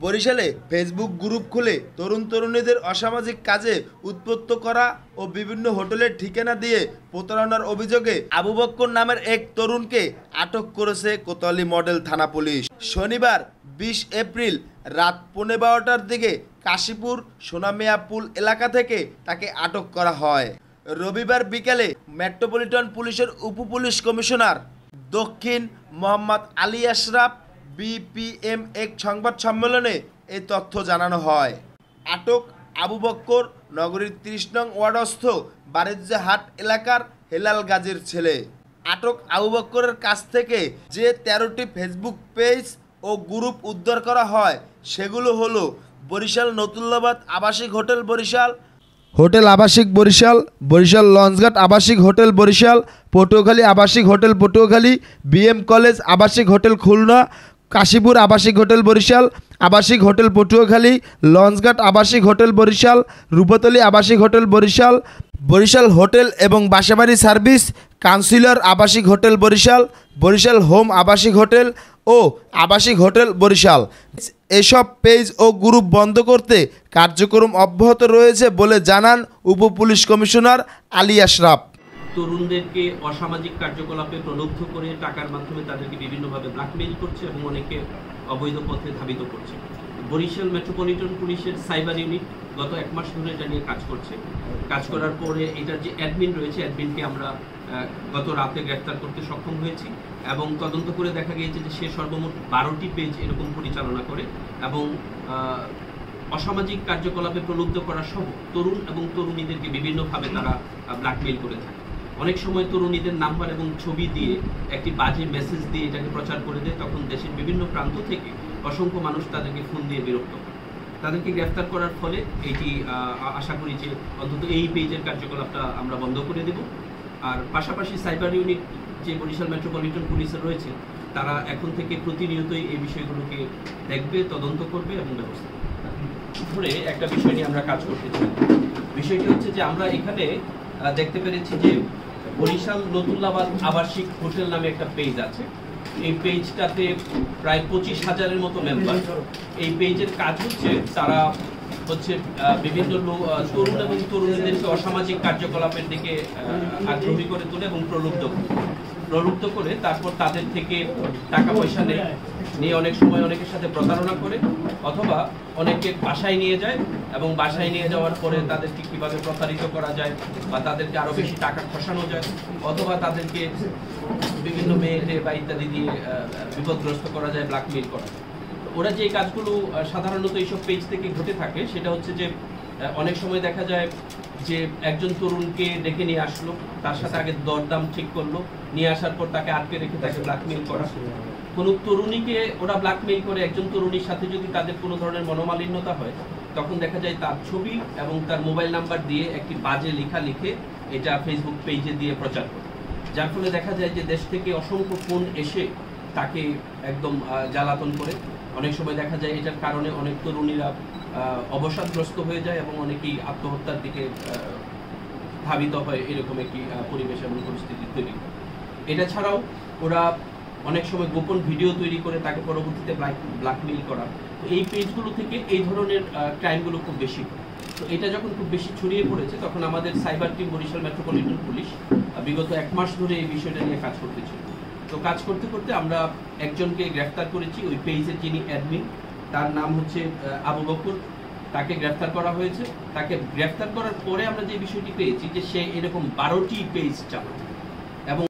বরিশালে Facebook group খুলে তরুণ তরুণীদের অসামাজিক কাজে উদ্বুদ্ধ করা ও বিভিন্ন হোটেলের ঠিকানা দিয়ে প্রতারণার অভিযোগে আবু বক্কর নামের এক তরুণকে আটক করেছে কোতোয়ালি মডেল থানা পুলিশ। শনিবার ২০ এপ্রিল রাত ১৫:১২টার দিকে কাশীপুর সোনামিয়া পুল এলাকা থেকে তাকে আটক করা হয়। রবিবার বিকেলে মেট্রোপলিটন পুলিশের উপপুলিশ কমিশনার দক্ষিণ মোহাম্মদ আলী আশরাফ বিপিএম এক সংবাদ সম্মেলনে এই তথ্য জানানো হয়। আটক আবু বক্কর নগরীর ৩০ নং ওয়ার্ডস্থ বারিজ্জা হাট এলাকার হেলাল গাজীর ছেলে। আটক আবু বক্করের কাছ থেকে যে ১৩টি ফেসবুক পেজ ও গ্রুপ উদ্ধার করা হয় সেগুলো হলো বরিশাল নতুল্লাবাদ আবাসিক হোটেল বরিশাল, হোটেল আবাসিক বরিশাল, বরিশাল লঞ্চঘাট আবাসিক হোটেল বরিশাল, পটুয়াখালী আবাসিক হোটেল পটুয়াখালী, বিএম কলেজ আবাসিক হোটেল খুলনা, কাশীপুর আবাসিক হোটেল বরিশাল, আবাসিক হোটেল পটুয়াখালী, লঞ্চঘাট আবাসিক হোটেল বরিশাল, রূপতলী আবাসিক হোটেল বরিশাল, বরিশাল হোটেল এবং বাসাবাড়ি সার্ভিস, কাউন্সিলর আবাসিক হোটেল বরিশাল, বরিশাল হোম আবাসিক হোটেল ও আবাসিক হোটেল বরিশাল। এসব পেজ ও গ্রুপ বন্ধ করতে কার্যক্রম অব্যাহত রয়েছে বলে জানান উপপুলিশ কমিশনার আলী আশরাফ। তরুণদেরকে অসামাজিক কার্যকলাপে প্রলুব্ধ করে টাকার মাধ্যমে তাদেরকে বিভিন্নভাবে ব্ল্যাকমেইল করছে এবং অনেকে অবৈধ পথে ধাবিত করছে। বরিশাল মেট্রোপলিটন পুলিশের সাইবার ইউনিট গত ১ মাস ধরে এটা নিয়ে কাজ করছে। কাজ করার পরে এটার যে অ্যাডমিন রয়েছে, অ্যাডমিনকে আমরা গত রাতে গ্রেফতার করতে সক্ষম হয়েছি এবং তদন্ত করে দেখা গিয়েছে যে সে সর্বমোট ১২টি পেজ এরকম পরিচালনা করে এবং অসামাজিক কার্যকলাপে প্রলুব্ধ করা সহ তরুণ এবং তরুণীদেরকে বিভিন্নভাবে তারা ব্ল্যাকমেইল করে থাকে। অনেক সময় তরুণীদের নাম্বার এবং ছবি দিয়ে একটি বাজে মেসেজ দিয়ে এটাকে প্রচার করে দেয়। তখন দেশের বিভিন্ন প্রান্ত থেকে অসংখ্য মানুষ তাদেরকে ফোন দিয়ে বিরক্ত করে। তাদেরকে গ্রেফতার করার ফলে এটি আশা করি যে অন্তত এই পেজের কার্যকলাপটা আমরা বন্ধ করে দেব। আর পাশাপাশি সাইবার ইউনিট যে বরিশাল মেট্রোপলিটন পুলিশের রয়েছে তারা এখন থেকে প্রতিনিয়তই এই বিষয়গুলোকে দেখবে, তদন্ত করবে এবং ব্যবস্থা ধরে একটা বিষয় নিয়ে আমরা কাজ করতে চাই। বিষয়টি হচ্ছে যে আমরা এখানে দেখতে পেরেছি যে বরিশাল নতুল্লাবাদ আবাসিক হোটেল নামে একটা পেজ আছে। এই পেজটাতে প্রায় ২৫,০০০-এর মতো মেম্বার। এই পেজের কাজ হচ্ছে তারা বিভিন্ন তরুণ এবং তরুণীদেরকে অসামাজিক কার্যকলাপের দিকে আগ্রহী করে তোলে এবং প্রলুব্ধ করে তারপর তাদের থেকে টাকা পয়সা নিয়ে অনেক সময় অনেকের সাথে প্রতারণা করে, অথবা অনেকে বাসায় নিয়ে যায় এবং বাসায় নিয়ে যাওয়ার পরে তাদেরকে কিভাবে প্রতারিত করা যায় বা তাদেরকে আরো বেশি টাকা খসানো যায়, অথবা তাদেরকে বিভিন্ন মেয়েটে বা ইত্যাদি দিয়ে বিপদগ্রস্ত করা যায়, ব্ল্যাকমেইল করা যায়। ওরা যে কাজগুলো সাধারণত এইসব পেজ থেকে ঘটে থাকে সেটা হচ্ছে যে অনেক সময় দেখা যায় যে একজন তরুণকে ডেকে নিয়ে আসলো, তার সাথে আগে দরদাম ঠিক করলো, নিয়ে আসার পর তাকে আটকে রেখে তাকে ব্ল্যাকমেইল করা। কোনো তরুণীকে ওরা ব্ল্যাকমেইল করে, একজন তরুণীর সাথে যদি তাদের কোনো ধরনের মনোমালিন্যতা হয় তখন দেখা যায় তার ছবি এবং তার মোবাইল নাম্বার দিয়ে একটি বাজে লেখা লিখে এটা ফেসবুক পেজে দিয়ে প্রচার করে, যার ফলে দেখা যায় যে দেশ থেকে অসংখ্য ফোন এসে তাকে একদম জ্বালাতন করে। অনেক সময় দেখা যায় এটার কারণে অনেক তরুণীরা অবসাদগ্রস্ত হয়ে যায় এবং অনেকেই আত্মহত্যার দিকে ধাবিত হয়, এরকম একটি পরিবেশ এবং পরিস্থিতি তৈরি হয়। এটা ছাড়াও ওরা অনেক সময় গোপন ভিডিও তৈরি করে তাকে পরবর্তীতে ব্ল্যাকমেইল করা। তো এই পেজগুলো থেকে এই ধরনের ক্রাইমগুলো খুব বেশি হয়। তো এটা যখন খুব বেশি ছড়িয়ে পড়েছে তখন আমাদের cyber team Barishal metropolitan police বিগত ১ মাস ধরে এই বিষয়টা নিয়ে কাজ করতেছিল। তো কাজ করতে করতে আমরা একজনকে গ্রেফতার করেছি, ওই পেজের যিনি অ্যাডমিন, তার নাম হচ্ছে আবু বক্কর। তাকে গ্রেফতার করা হয়েছে। তাকে গ্রেফতার করার পরে আমরা যে বিষয়টি পেয়েছি যে সে এরকম ১২টি পেজ চালায় এবং